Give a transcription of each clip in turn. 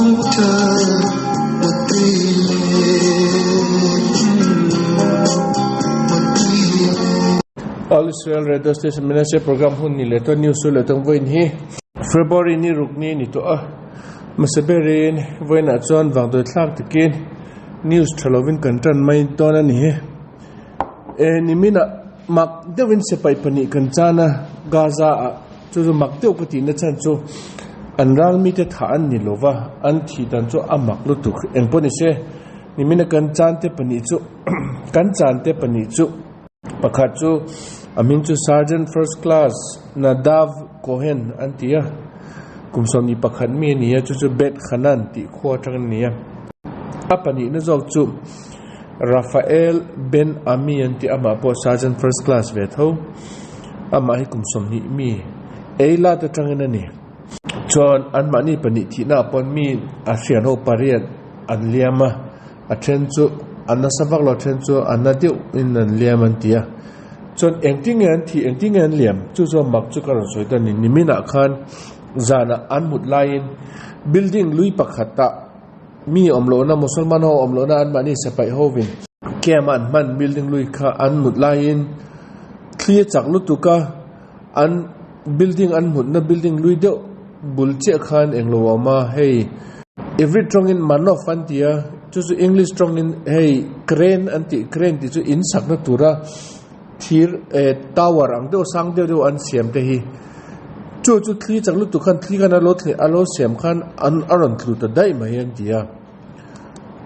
All Israel Radio Station Menashe program hun ni leto news le tong voin hi February ni rukni ni to masaberin voina chon wang doi thlak tikin news thalovin kantan mai ton ani he nimina mak dewin se pai pani kanchana Gaza chu mak deu pati na chan chu anral mi te tha an ni lova an thi dan chu amak lu tu engponi se nimina kanchan te pani chu kanchan te pani chu pakhat chu amin chu sergeant first class Nadav Cohen antia kumsom ni pakhat mi ni chu bet khanan ti khwa tang ni apani na jok chu Rafael Ben Ami anti ama po sergeant first class ve tho ama hi kumsom ni mi eila ta tang na ni chon an mani pani thi na pon mi a hrian ho parian an liama a then chu anna savak lo then chu anna deu in an liam antia chon engting an liam chu zo mak chu kar soi ta ni nimina khan zana an mut lain building lui pakhata mi omlo na musulman ho omlo na an mani sapai hovin keman man building lui kha an mut lain clear chak lu tu ka an building an mut na building lui deu bulche khan englo ma hey every strong in man of antia chu English strong in hey crane anti crane ti chu in sak na tura thir tower ang deu sang deu an siam te hi chu thli chang lu tu khan thli kana lo thli alo siam khan an aron thlu ta dai mai an dia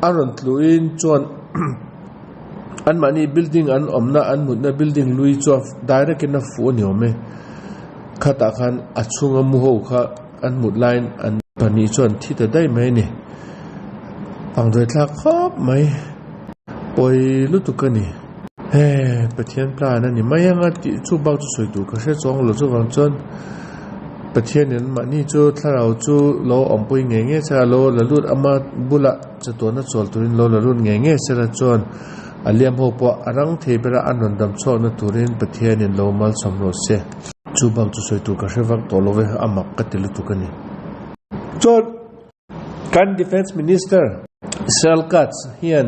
aron thlu in chon an mani building an omna an mutna building lui chu direct in a fu ni ome khata khan achunga mu ho kha an mut line an pani chon thi ta dai mai ni pang doi thak khop mai poi lu tu ka ni he pathian plan ani mayanga ti chu bau chu soi tu ka se chong lo chu wang chon pathian en ma ni chu tharau chu lo ompui nge nge cha lo lalut ama bula cha to na chol turin lo lalut nge nge se ra chon aliam ho po arang thebera anon dam cho na turin pathian en lo mal samro se chu bau chu soi tu ka se wak to lo ve amak ka tilu tu ka ni chon kan defense minister Selkats hian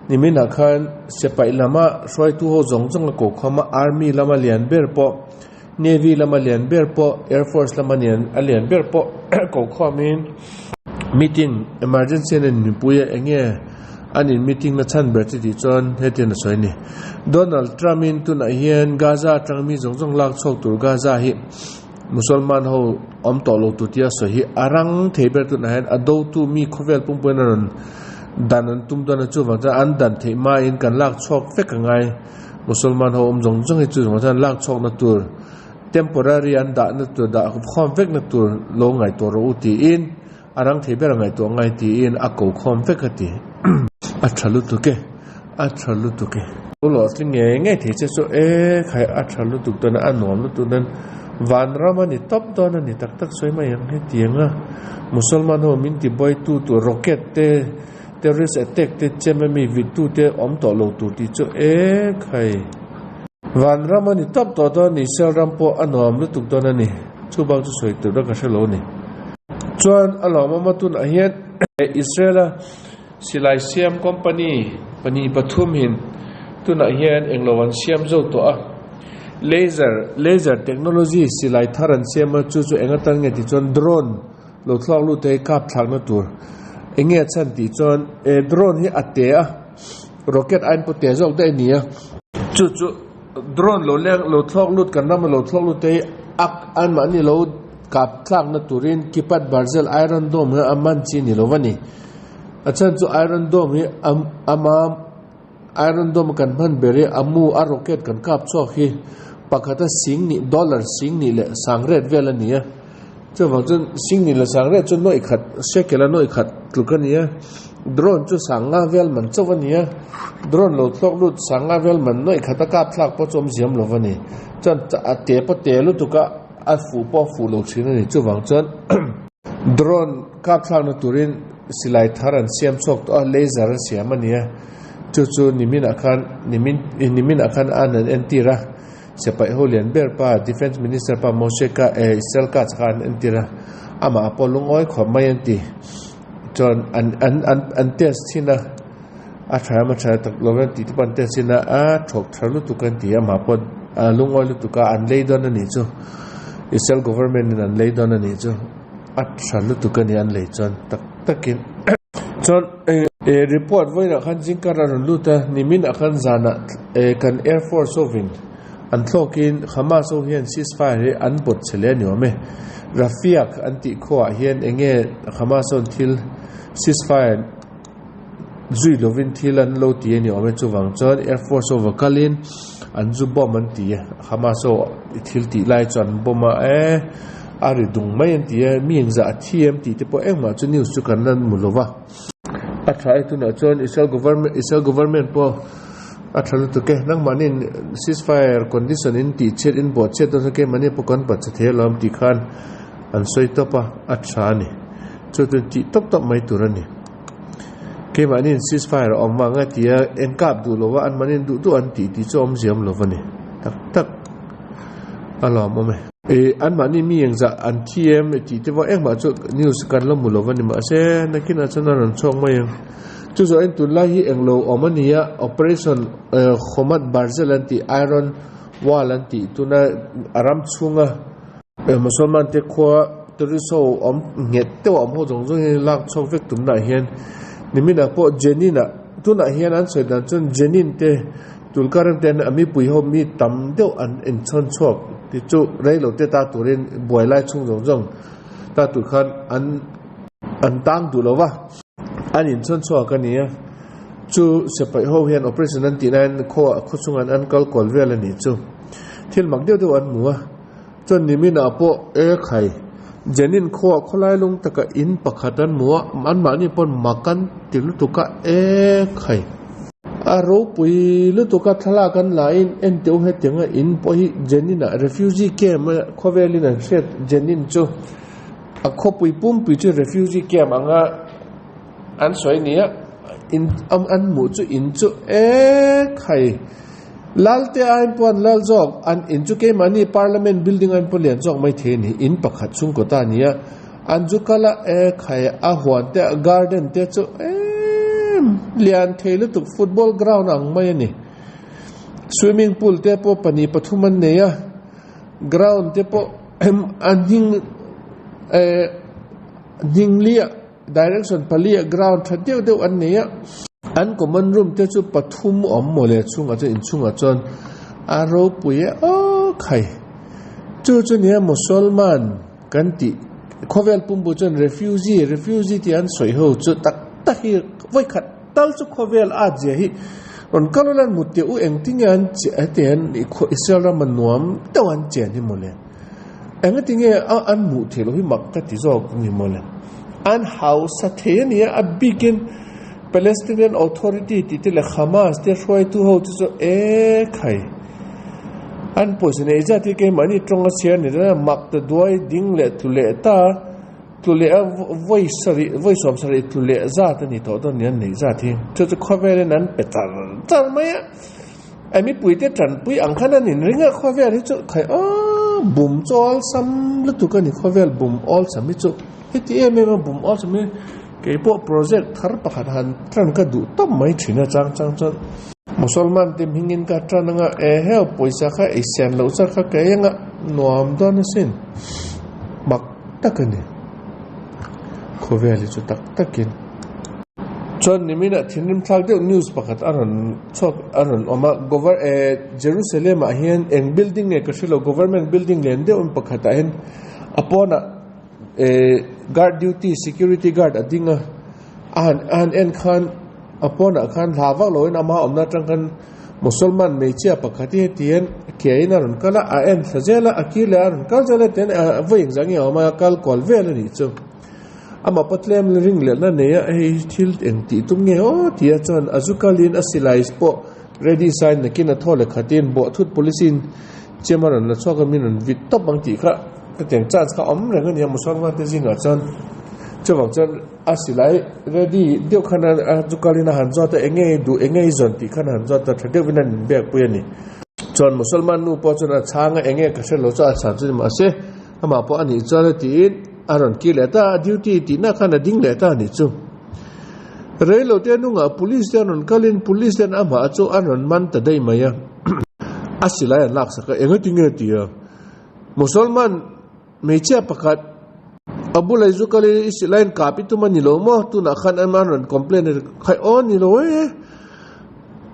nimina khan sepai lama roi tu ho jong ko khoma army lama lian ber po navy lama lian ber po air force lama lian ber po ko khomin meeting emergency nen puya enge anin meeting na chan ber ti chon heten soi ni Donald Trump in tu na hian Gaza tangmi jong lak chok tur Gaza hi musulman ho om to lo tu tia so hi arang theber tu na han ado tu mi khovel pum puan danan tum dana chu wang an dan the ma in kan lak chok fek ngai musulman ho om jong hi chu wang lak chok na tur temporary an da na tur da khom fek na tur lo ngai to ro ti in arang theber ngai to ngai ti in a ko khom fek ati a thalu tu ke lo sling nge the che so khai a thalu tu to na anom lu tu nan van ramani top don ani tak soi mai ang he tianga musulman ho min ti boy tu rocket te terrorist attack te chemami vitu te om to lo tu ti cho khai van ramani top to don ni sel rampo anom lu tu don ani chu bang chu soi tu da ka se lo ni chuan aloma ma tun a hian Israel silai siam company pani pathum hin tuna hian englowan siam zo to a laser technology silai tharan siam chu engatang nge ti chon drone lo thlak lu te kap thak na tur enge chan ti chon drone hi ate a rocket ain po te zo de nia chu drone lo thlak lut kan ram lo thlak lu te ak an ma ni lo kap thak na turin kipat barzel iron dome aman chi ni lo wani achan chu iron dome hi ama iron dome kan man bere amu a rocket kan kap chok hi pakata dollar sing ni le sangret vela nia chu wang chun sing ni le sangret chu noi khat sekela noi khat tlukania drone chu sanga vel man chawania drone lo thlok lut sanga vel man noi khata kap thlak po chom ziam lo wani chan ate po te lu tuka a fu lo thina ni chu wang chun drone kap thlak na turin silai tharan siam chok to laser siam ania chu nimin akan anan entira sepai holian ber pa defense minister pa Moshe ka Selkats khan entira ama apolungoi khomai anti chọn an test xin na thà mà thà tập lo thì tập an test xin na chọc thà lúc tụi con thì mà bọn lung oil lúc tụi con an lấy đó là gì chứ Israel government an lấy đó là gì chứ thà lúc tụi con thì an lấy chọn tất kiến chọn report với là khán giả ra lúc ta nimin akan zana kan Air Force ovin an thokin Hamas hian ceasefire an bot chele ni ome Rafiq anti khoa hian enge Hamas on thil ceasefire zui lovin thil an lo ti ni ome chuwang chon Air Force over kalin an zu bom an ti Hamas thil ti lai chon boma ari dung mai an ti mi engza thiam ti te po engma chu news chu kan nan mulova try to na chon Israel government po athal to ke nang manin ceasefire condition in ti chet in bot chet to ke mani po kon pa che lom ti khan an soi to pa athra ni chu to ti top mai turani ke manin ceasefire om ma nga tia en kap du lo wa an manin du an ti chom jiam lo wani tak alom me an mani mi engza an tm ti te wa engma chu news kan lo mulo wani ma se nakina chana ran chong mai chu zo en tulahi englo omania operation khomat barzel anti iron wall anti tuna aram chunga musulman te khwa toriso om nget te om ho jong jong lak chok vek tum na hian nimina po jenina tuna hian an soidan chun jenin te tulkaram ten ami pui ho mi tam deuh an en chon chok ti chu reilo te ta turin boilai chung jong jong ta tu khan an tang du lova an in chon chok ania chu sepai ho hian operation an ti nan kho chungan an kal kol vel ani chu thil mak deuh an muwa chon nimina po khai jenin kho kholai lung taka in pakhatan muwa an mani pon makan tilu tuka khai aro pui lu to ka thala kan lain en teu he tenga in po hi jenina refugee camp khovelina set jenin chu a kho pui pum pi chu refugee camp anga an soi nia in an mu chu in chu khai lalte ain pon lal jok an in chu ke mani parliament building an polian jok mai the ni in pakhat chung ko ta nia an ju kala khai a huan te garden te chu lian theilu tuk football ground ang mai ni swimming pool te po pani pathuman ne ya ground te po aning lia direction palia ground thadeu deu an ne ya an common room te chu pathum om mole chunga chu in chunga chon aro puye khai chu ne musulman kan ti khovel pumbu chon refugee ti an soi ho chu tak hi voi khat tal chu khovel a je hi ron kalolan mutte u engtingan che aten Israel man nuam tawan chen hi mole engatinge an mu thelo hi makka ti zo ni mole an house the ni a begin Palestinian Authority ti te le Hamas te roi tu ho chu khai an poisne ja ti ke mani tronga share ni na mak ta doi ding le tu le ta tule voi som sari tule za ta ni to nian nei za thi chu khowele nan petar tar mai ami pui te tran pui ang khana nin ringa khowele chu khai bum chol sam lu tu ka ni khowel bum all sam chu hiti em bum all sam ke po project thar pakhat han tran ka du tom mai thina chang chon musulman te hingin ka tran nga he poisa kha asian lo cha kha ke nga nuam don sin mak takani khovel chu takin chon nimina thinim thak de news pakhat aron oma Jerusalem a hian en building e kashilo government building len de pakhat a hen apona guard duty security guard adinga an en khan apona khan lawak loin ama omna tangkan musulman mechia pakhati tien keina ron kala a en sajela akila ron kal jala ten voing jangi oma kal kol vel ni chu ama patlem ring le na ne ai thil eng ti tum nge tia chon azukalin asilais po ready sign na kin a thole khatin bo thut policein chemaran na choka min vit top bang ti kha teng chance kha om re ngani musolman te jinga chon chawang chon asilai ready deu khana azukalin han zo ta enge zon ti khana han zo ta thade winan bek puyani chon musolman nu po chona changa enge ka se lo cha sa chu ma se ama po ani chana ti aron ki leta duty ti na khana ding leta ni chu rei lo te nunga police te non kalin police ten ama cho anon man ta dei maya asila ya lak saka engati ngati ya musulman mecha pakat abulai zu kali isilain kapitu manilo mo tu na khan amanon complain khai on ni lo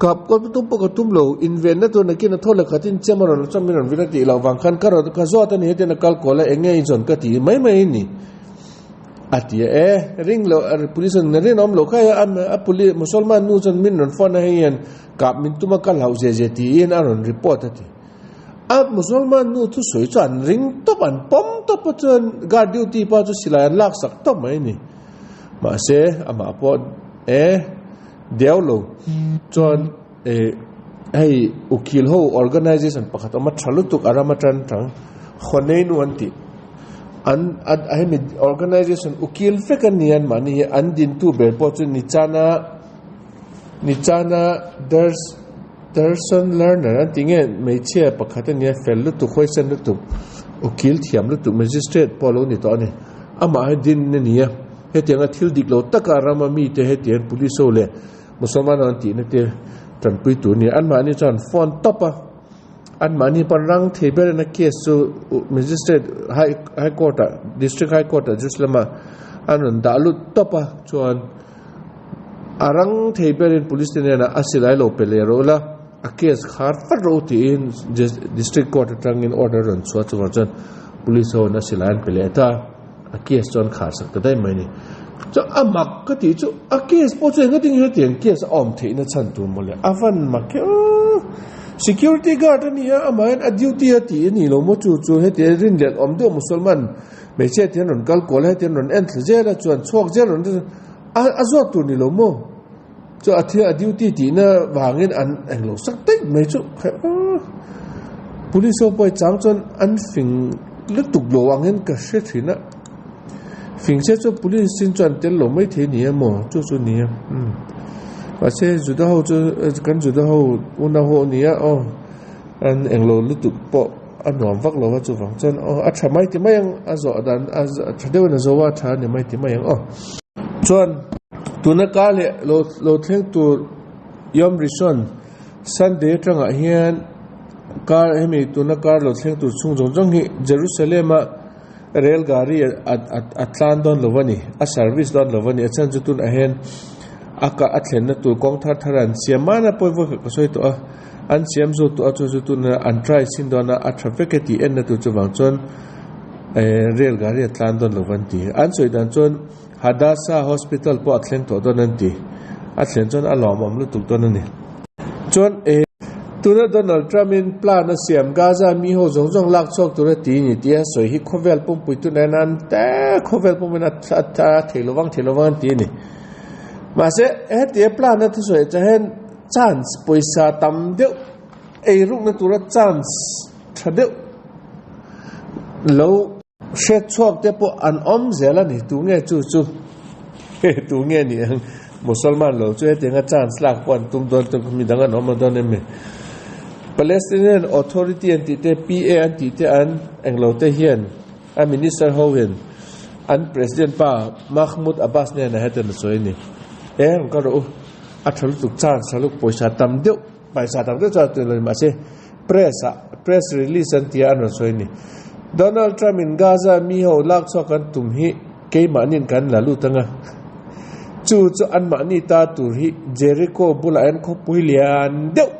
kap ko tum lo invent na to na kin thola khatin chemaron chamiron vinati lo wang khan karo ka zo ta ni te na kal kola enge injon ka ti mai ni atia ring lo police na rin om lo kaya a police musulman nu jon min non phone hayan kap min tuma kal hau je ti in aron report ati a musulman nu tu soi chan ring to ban pom to pachon guard duty pa chu sila lak sak to mai ni ma se ama po deu lo chon hey ukil ho organization pakhat ama thalutuk aramatan tang khonei nu anti an organization ukil fekanian mani an din tu be po chu nichana Derson learner tinge meche pakhatania fellu tu question tu ukil thiam lu tu magistrate polo ni to ne ama din ne nia hetianga thil diklo taka rama mi te hetian police ole musulman an ti ne te tan pui tu ni an mani chan phone topa an mani parang thebe na case so magistrate high court district high court Jerusalem an dalu topa chuan arang thebe police ne na asilai lo pelero la a case khar faroti in district court tang in order ran so chuan police ho na silan peleta a case chon khar sak dai mai ni cho amak ka ti chu a case po chen ngating he tiang case om the na chan tu mole avan mak security guard ni ha amain a duty ati ni lo mo chu he te rin let om de musulman me che tian ron kal kol he tian ron en je la chuan chok je ron a zo tu ni lo mo cho athia duty ti na wangin an englo sak tek mai chu police poi chang chon an fing lu tuk lo wangin ka she thina fing che cho police sin chon tel lo mai the ni mo chu ni wa che juda ho chu kan juda ho una ho ni an englo lu tuk po an nom vak lo wa chu wang chon a tha mai ti mai ang a zo dan a thadeu na zo wa tha ni mai ti mai ang chon tuna kale lo thleng tu yom rishon Sunday tanga hian kar hemi tuna kar lo thleng tu chung jong hi Jerusalem rail gari atlan don lovani a service don lovani achan jutun ahen aka athlen na tu kong tharan siamana poivo ka soi to an siam zo tu achu jutun an try sin dona a traffic ti en na tu chuwang chon rail gari atlan don lovanti an soi dan chon Hadassah Hospital po athleng to don anti athleng chon alom am lu tuk don ani chon tuna Donald Trump in plan na siam Gaza mi ho jong lak chok tu ti ni tia soi hi khovel pum pui tu nan ta khovel pum na tha thelowang ti ni ma se he plan na thu soi chahen chance poisa tam de ruk na tura chance thade lo she chok te po an zela ni tu nge chu tu nge ni musulman lo chu te nga chance lak pon tum don tu mi dang an om don me Palestinian Authority anti te PA anti te an englo te hian a minister howen an president pa Mahmoud Abbas ne na heten soi ni ka ro a thal tu chance saluk poisa tam deu paisa tam deu cha tu le ma se press release anti an soi ni Donald Trump in Gaza mi ho lak chok kan tum hi ke manin kan lalu tanga chu an mani ta tur hi Jericho bula en kho puilian deu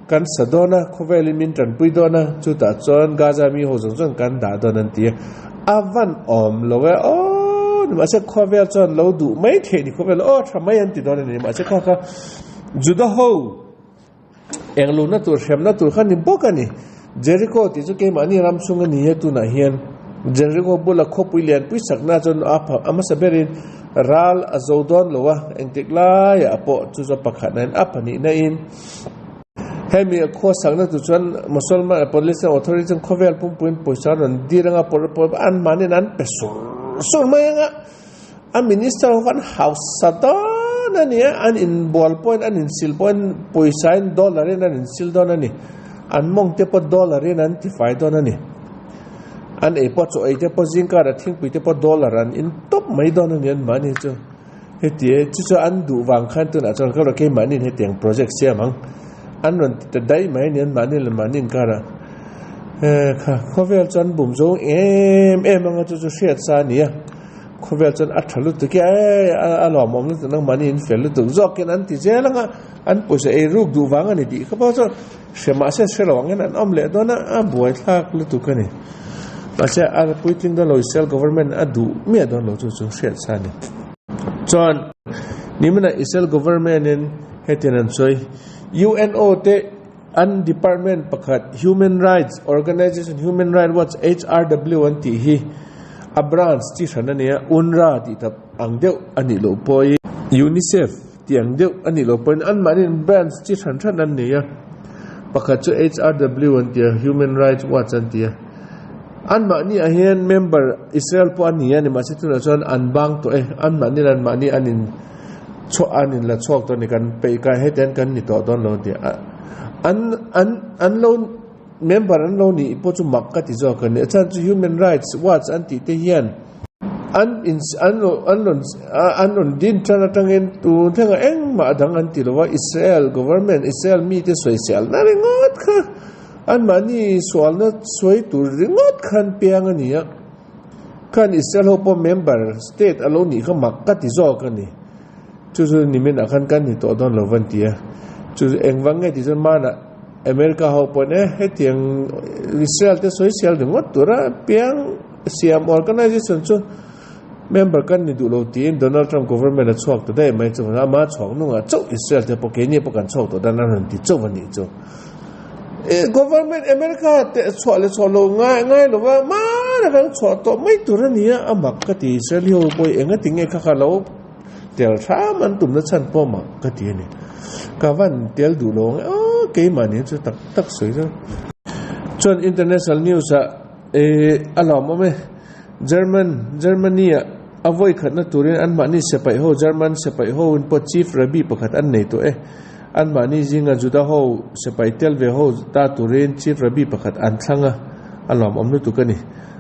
kan sadona khovel min tran pui dona chu ta chon Gaza mi ho jong kan da don an ti avan om lowe ma se khovel chon lo du mai the ni khovel thamai an ti don ni ma se kha juda ho englu na tur shem na tur khan ni bokani Jericho ti chu ke mani ram sunga ni tu na hian Jericho bula khopuilian pui sakna chon ama saberin ral azodon lowa engtikla ya apo chu zo pakhanan apani na in hemi kho sakna tu chon musulman police authority khovel pum poisa ran diranga por an mani nan pesur sur maya a minister of house satana ni an in ball point an in sil point poisa in dollar an in sil don ani an mong te po dollar in an ti fai don ani an e po cho e te po zinka ra thing pi te po dollar an in top mai don ani an mani chu he tie chu chu an du wang khan tu na chon ka ke manin he tiang project sia mang an ron te dai mai nen manin le manin kara kha khovel chan bum zo em anga chu chu hriat sa nia khovel chan a thalu tu ke a lo mom lu nang manin fel lu tu zok ken an ti jelanga an poisa e ruk du wang ani ti kha pa cho shema se shelawang an om le dona a buai thak lu tu ka ni Masya ada puitin don lo Israel government adu mi don lo chu chu hriat sa ni chon nimna Israel government in hetinan choi UNO te an department pakhat human rights organization human rights watch HRW an ti hi a branch chi thanania UNRWA ti tap angdeu ani lo poi UNICEF ti angdeu ani lo poi an manin branch chi than an nia pakhat chu HRW an ti human rights watch an ti an mani a hian member Israel po ani ani ma situ na chon an bang to an mani anin cho anin la chok to ni kan pe ka heten kan ni to don lo ti an lo member an lo ni po chu mak ka ti zo kan ni chan chu human rights watch an ti te hian an din chana tangen tu thenga eng ma dang an ti lo wa Israel government Israel mi te social na ringot kha an mani swal na swai tu ringot khan piang ania kan Israel ho po member state alone ni kha mak ka ti zo kan ni chu ni men akan kan ni to don lo van tia chu engwang nge ti jon mana America ho po ne he tiang Israel te social ringot tura piang siam organization chu member kan ni du lo tin Donald Trump government a chok to dai mai chu ma chok nu nga chok Israel te po ke ni po kan chok to dan ran ti chok van ni chu government America te chole cholo ngai lo wa ma na kan chwa to mai turania amak ka ti Israel ho boy enga tinge kha lo tel tha man tum na chan po ma ka ti ni ka van tel du lo ke mani chu tak soi ra chon international news a lo mo me Germany avoid khat na turin an mani sepai ho German sepai ho un po chief rabbi pakhat an nei to an mani jinga juda ho sepai tel ve ho ta turin chief rabbi pakhat an thlanga alom omnu tu kani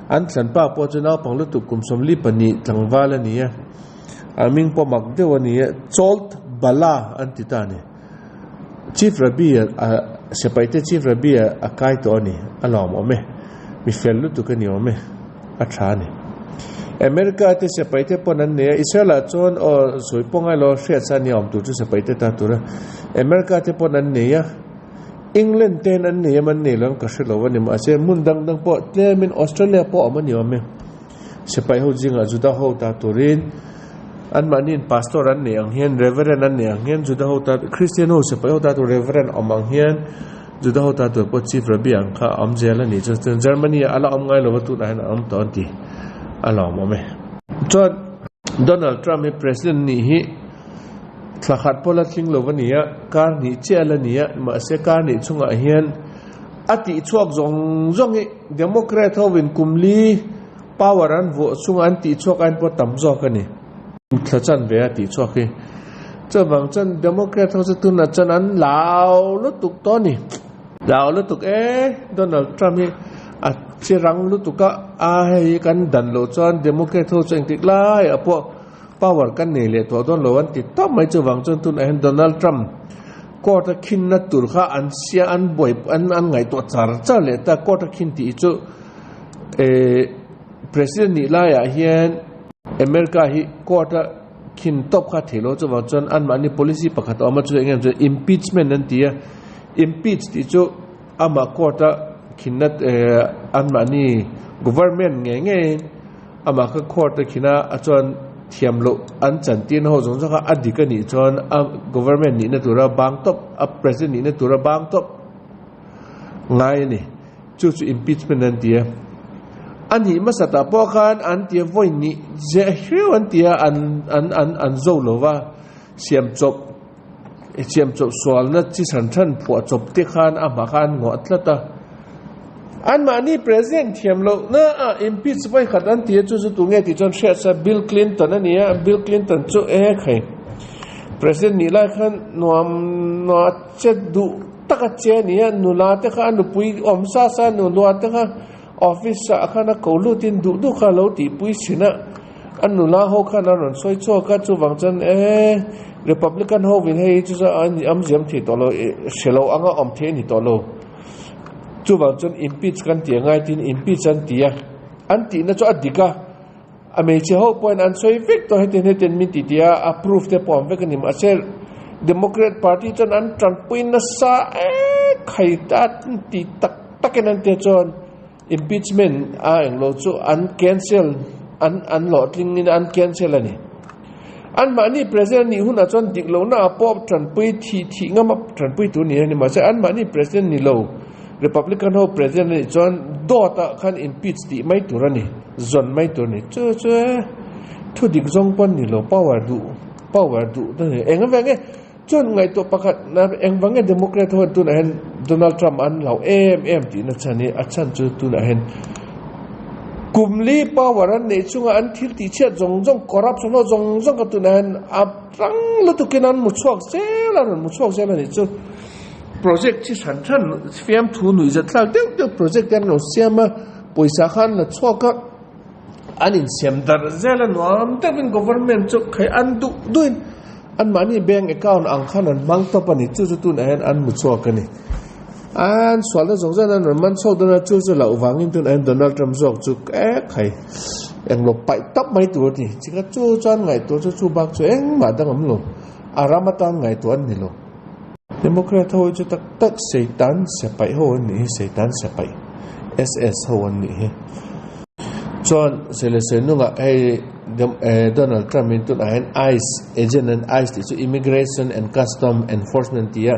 an thlan pa po chuna panglu tu kumsom li pani tlangwala nia aming po makde wania cholt bala an titani chief rabbi sepai te chief rabbi akai to ni alom ome mi fellu tu kani ome athani America te sepai te ponan ne Israel chon o soiponga lo hriat sa ni om tu chu sepai te ta tura America te ponan ne ya England ten an ne man ne lang ka shelo wani ma se mun dang po tlemin Australia po amani ome sepai ho jinga juda ho ta turin an manin pastor an ne ang hian reverend an ne ang hian juda ho ta Christian ho sepai ho ta tu reverend amang hian juda ho ta tu po chief rabbi ang kha am jela ni chu Germany ala am ngai lo tu na am to anti alom ome chon Donald Trump he president ni hi thlakhat pola thing lo wania kar ni chela nia ma se kar ni chunga hian ati chuak zong hi democrat ho win kumli power an vo chunga an ti chuak an po tam zo ka ni thachan ve ati chuak hi chawang chan democrat ho tu na chan an lao lu tuk to ni lao lu tuk Donald Trump hi a chirang lu tuka a hei kan dan lo chon democrat ho cheng tik lai apo power kan ne le to don lo an ti to mai chu wang chon tun an Donald Trump ko ta khin na tur kha an sia an boy an ngai to char cha le ta ko ta khin ti chu president ni la ya hian America hi ko ta khin top kha thelo chu wang chon an mani policy pakhat ama chu engem chu impeachment an ti impeach ti chu ama ko ta khinat an mani government nge ama kha court khina achon thiamlo an chantin ho jong jaka adika ni chon government ni na tura bang top a president ni na tura bang top ngai ni chu impeachment an tia ani masata po khan an tia voi ni je hriu an tia an zo lova siam chop swal na chi san than phua chop te khan ama khan ngotlata an mani president thiamlo na impeach vai khat an tia chu tu nge ti chon share sa Bill Clinton ania Bill Clinton chu khai president ni la khan no che du taka che nia nu la te kha nu pui om sa nu lo te kha office sa khana ko lu tin du kha lo ti pui sina anh nụ la hô khăn anh rồi xoay cho các chú vàng chân Republican hô vì hay chú sa anh âm diệm thì tổ lô sẽ lâu anh âm thế thì tổ lô chú vàng chân impeach kan tia ngay tin impeach anh tia anh tia nó cho anh dika anh mấy chiếc hô point anh xoay viết tôi hay tên mình tia approve the point với cái niệm anh Democrat Party chân anh tròn pin nó sa khai ta ti tắc cái anh tia chọn impeachment anh lo cho anh cancel anh lọt linh anh cancel này anh mà ni president ni hun achon dik lo na pop tran pui thi ngam tran pui tu ni mà sẽ anh mà ni president ni lo Republican ho president ni chon do ta khan impeach ti mai tu ra ni zon mai tu ni chu thu dik zong pon ni lo power du ta ni eng va nge chon ngai to pakhat na eng va nge democrat ho tu na hen Donald Trump an lo em ti na chani achan chu tu na hen kumli power an ne chunga an thil ti chet jong corruption lo jong ka tu nan aprang lo tu kenan mu chuak se la ni chu project chi san than fiam thu nui za thlak de project kan no siama poisa khan la chuak ka anin siam dar zela no am ta bin government chu khai an duin an mani bank account ang khan an mang to pani chu tu na an mu chuak ka ni an swal da zongza na man so da chu chu la wangin tun an Donald Trump zok chu khai eng lo pai tap mai tu ni chi ka chu chan ngai to chu bak chu eng ma dang am lo aramata ngai to an ni lo Democrat ho chu tak seitan se pai ho ni seitan se pai ss ho ni he chon selection nga Donald Trump in tun an ICE agent and ICE chu immigration and custom enforcement tia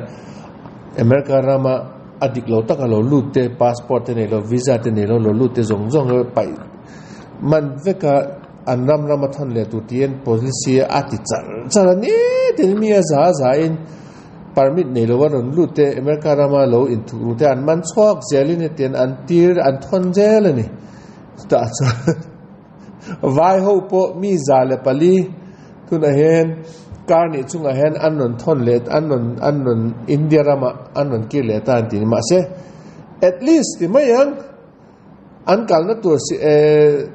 America rama adik lo tak lo lute passport te ne lo visa te ne lo lute zong lo pai man veka anram ramathon le tu tien policy ati char ni te mi za in permit ne lo ron lute America rama lo in tu te an man chok jeli ne ten an tir an thon jel ni ta cha vai ho po mi za le pali tu na hen karni chunga hen annon thon let annon India rama annon ki le tan ti ma se at least ti mayang an kal na tur si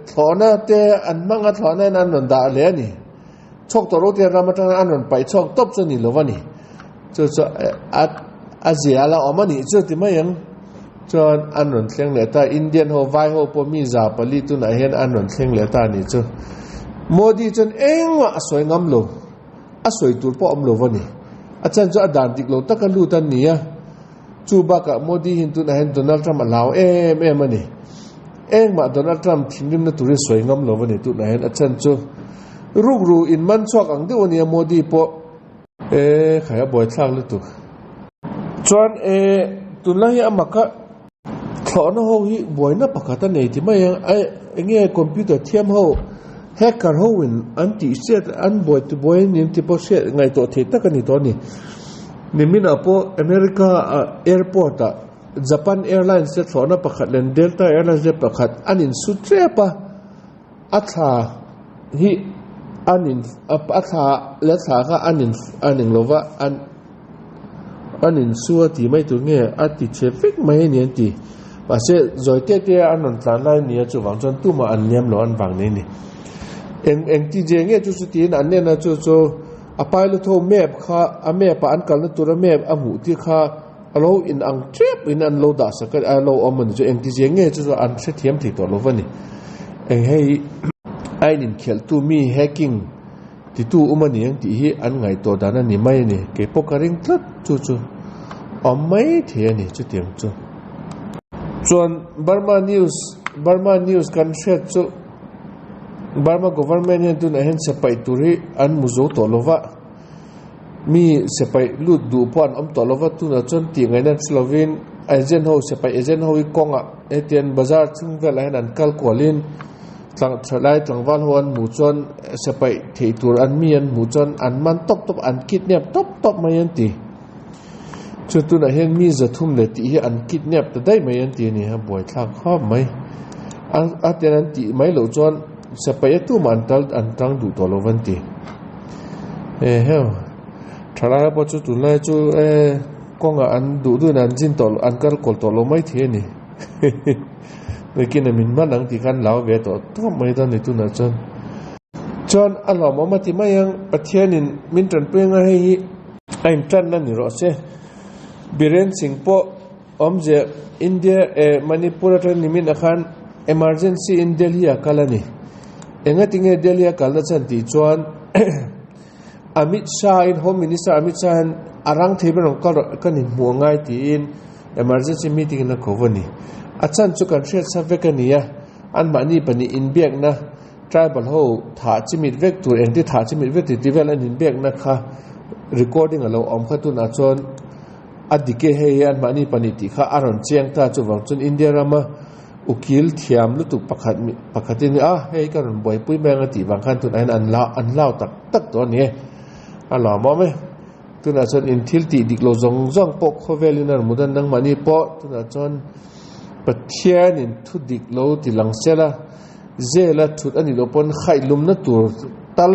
thona te an manga thona annon da le ni chok to ro te rama tan annon pai chok top chani lovani cho azia la omani chu ti mayang chon annon thleng le ta Indian ho vai ho po mi za pali tu na hen annon thleng le ta ni chu Modi chon engwa soi ngam lo asoi tur po amlo wani achan jo adan dik lo takalu tan nia chuba ka Modi hin tu na hen Donald Trump alaw ani ma Donald Trump thimlim na turi soi ngam lo wani tu na hen achan chu rugru in man chok ang de oni Modi po khaya boy thak lu tu chon tunlai amaka thona ho hi boina pakata nei ti mai nge computer thiam ho hacker ho win anti set an boy to boy nim ti po set ngai to the ta kan ni to ni nimina po America airport Japan Airlines se thona pakhat len Delta Airlines se pakhat anin sutrepa atha hi anin atha le tha ka anin lova anin suati mai tu nge ati traffic mai ni anti pa se zoite te anon tlan lai ni chu wang chon tu ma an niam lo an wang ni eng ti je nge chu su ti an ne na chu apai lo tho map kha a map an kal na tur map a mu ti kha alo in ang trip in an lo da sa ka alo omon chu eng ti je nge chu an se thiam thi to lo wani eng hei ai nin khel tu mi hacking ti tu umani ang ti hi an ngai to dana ni mai ni ke pokaring tlat chu mai the ni chu tiang chu chuan Burma News kan shet chu Burma government hen tu na hen sepai turi an muzo to lova mi sepai lut du pon om to lova tu na chon ti ngai nan Slovin agent ho sepai agent ho I konga etian bazar chung vel hen an kal kolin tlang thlai tlangwal hon mu chon sepai thei tur an mi an mu chon an man top an kidnap top mai an ti chu tu na hen mi zathum le ti hi an kidnap ta dai mai an ti ni ha boy thak kha mai a ten an ti mai lo chon sepai tu man tal an tang du to lo van ti he thala po chu tu lai chu konga an du nan jin to an kal kol to lo mai the ni lekin min manang ti kan law ve to mai ta ni tu na chon John alom mati mayang pathianin min tran penga hei aim tran na ni ro se Biren Singpo omje India Manipur tran nimin akhan emergency in Delhi akalani enga tinge Delhi akal chan ti chuan Amit Shah in Home Minister Amit Shah arang theben kan in muangai ti in emergency meeting na kovani achan chu kan thret sa vekania an mani pani in biak na tribal ho tha chimit vek tur eng ti tha chimit vek ti devel an in biak na kha recording alo om khatun a chon adike he an mani pani ti kha aron cheng ta chu wang chun India rama ukil thiam lu tu pakhatin hei karon boi pui menga ti wang khan tun an lao tak to ni ala mo me tuna chon in thil ti diklo zong pok khovelina mudan nang mani po tuna chon pathian in thu diklo ti langsela zela thut ani lopon khai lumna tur tal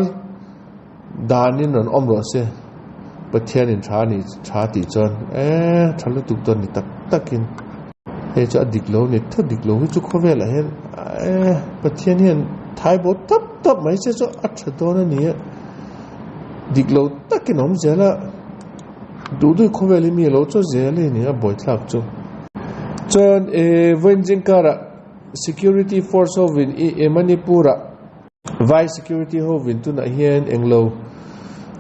danin non omro se pathian in tha ti chon thalu tuk ton ni takin he cha diklo ni thu diklo hu chu khovel hen pathian hian thai bo tap mai se cho atha don ani diklo takin om zela du khoweli mi lo cho zela ni a boi thlak chu chon venjing kara security force of in Manipura vice security ho vin tuna hian englo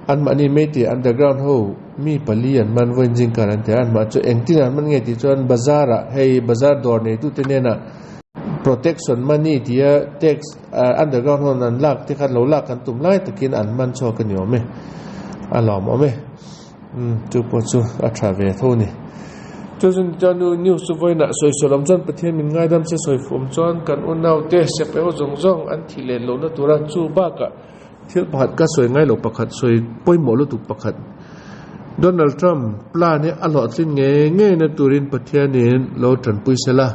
an mani meti underground ho mi palian man venjing kara te an ma chu engtin an man nge ti chon bazar dor ne tu tenena protection money dia tax underground ho nan lak ti khan lo lak kan tum lai takin an man cho kan yo me alom ome chu po chu a trave thoni chojun janu news voi na soi solam jan pathian min ngai dam se soi fom chon kan unau te se pe ho zong an thile lo na tura chu ba ka thil phat ka soi ngai lo pakhat soi poimo lo tu pakhat Donald Trump plan e alo thlin nge na turin pathianin lo tran pui sela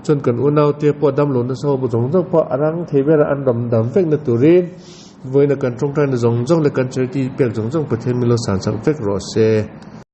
chon kan unau te po dam lo na so bu zong po arang thebera an dam vek na turin voi na kan trong tan zong le kan charity pel zong pathian mi lo san sang vek ro se